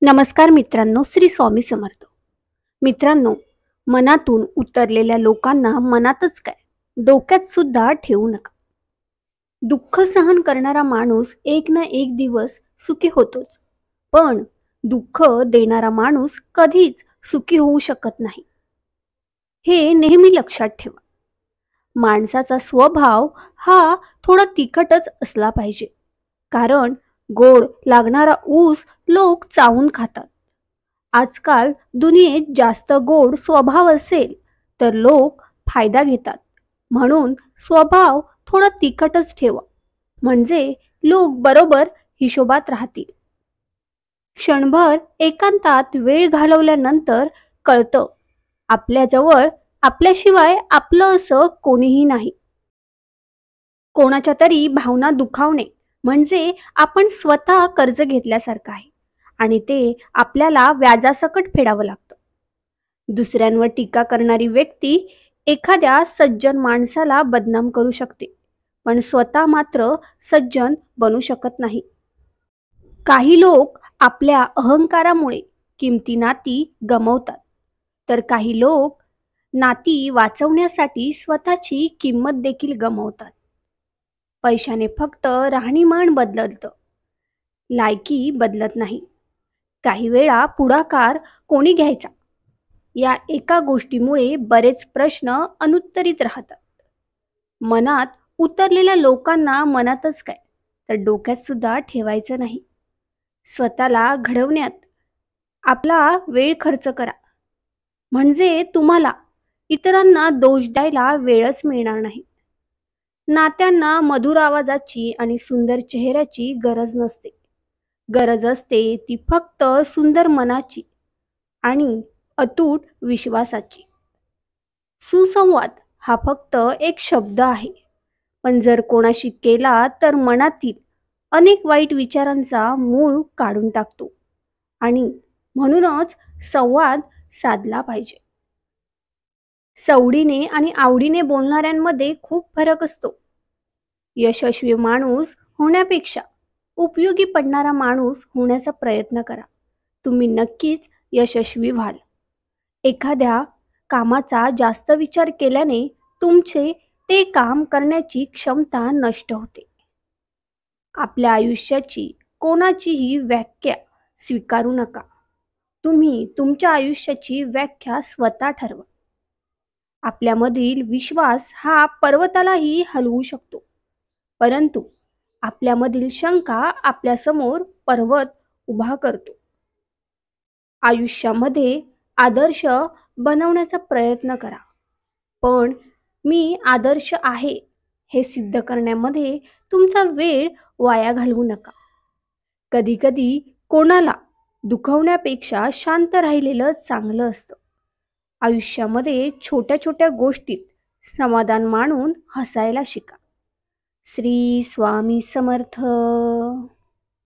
नमस्कार मित्रांनो, श्री स्वामी समर्थ. मित्रांनो, मनातून उतरलेल्या लोकांना मनातच काय, डोक्यात सुद्धा ठेवू नका. दुःख सहन करणारा माणूस एक ना एक दिवस सुखी होतोच, पण दुःख देणारा माणूस कधीच सुखी होऊ शकत नाही. हे नेहमी लक्षात ठेवा. माणसाचा स्वभाव हा थोडा तिखटच असला पाहिजे, कारण गोड लागणारा ऊस लोक चावून खातात. आजकाल दुनियेत जास्त गोड स्वभाव असेल तर लोक फायदा घेतात. म्हणून स्वभाव थोडा तिखटच ठेवा, म्हणजे लोक बरोबर हिशोबात राहतील. क्षणभर एकांतात वेळ घालवल्यानंतर कळतं, आपल्याजवळ आपल्याशिवाय आपलं असं कोणीही नाही. कोणाच्या तरी भावना दुखावणे म्हणजे आपण स्वतः कर्ज घेतल्यासारखं आहे, आणि ते आपल्याला व्याजासकट फेडावं लागतं. दुसऱ्यांवर टीका करणारी व्यक्ती एखाद्या सज्जन माणसाला बदनाम करू शकते, पण स्वतः मात्र सज्जन बनू शकत नाही. काही लोक आपल्या अहंकारामुळे किमती नाती गमावतात, तर काही लोक नाती वाचवण्यासाठी स्वतःची किंमत देखील गमावतात. पैशाने फक्त राहणीमान बदलतं, लायकी बदलत नाही. काही वेळा पुढाकार कोणी घ्यायचा, या एका गोष्टीमुळे बरेच प्रश्न अनुत्तरित राहतात. मनात उतरलेल्या लोकांना मनातच काय, तर डोक्यात सुद्धा ठेवायचं नाही. स्वतःला घडवण्यात आपला वेळ खर्च करा, म्हणजे तुम्हाला इतरांना दोष द्यायला वेळच मिळणार नाही. नात्यांना मधुर आवाजाची आणि सुंदर चेहऱ्याची गरज नसते. गरज असते ती फक्त सुंदर मनाची आणि अतूट विश्वासाची. सुसंवाद हा फक्त एक शब्द आहे, पण जर कोणाशी केला तर मनातील अनेक वाईट विचारांचा मूळ काढून टाकतो. आणि म्हणूनच संवाद साधला पाहिजे. सवडीने आणि आवडीने बोलणाऱ्यांमध्ये खूप फरक असतो. यशस्वी माणूस होण्यापेक्षा उपयोगी पडणारा माणूस होण्याचा प्रयत्न करा. तुम्ही नक्कीच यशस्वी व्हाल. एखाद्या कामाचा जास्त विचार केल्याने तुमचे ते काम करण्याची क्षमता नष्ट होते. आपल्या आयुष्याची कोणाचीही व्याख्या स्वीकारू नका. तुम्ही तुमच्या आयुष्याची व्याख्या स्वतः ठरवा. आपल्यामधील विश्वास हा पर्वतालाही हलवू शकतो, परंतु आपल्यामधील शंका आपल्यासमोर पर्वत उभा करतो. आयुष्यामध्ये आदर्श बनवण्याचा प्रयत्न करा, पण मी आदर्श आहे हे सिद्ध करण्यामध्ये तुमचा वेळ वाया घालवू नका. कधीकधी कोणाला दुखवण्यापेक्षा शांत राहिलेलं चांगलं असतं. आयुष्यामध्ये छोट्या छोट्या गोष्टीत समाधान मानून हसायला शिका. श्री स्वामी समर्थ.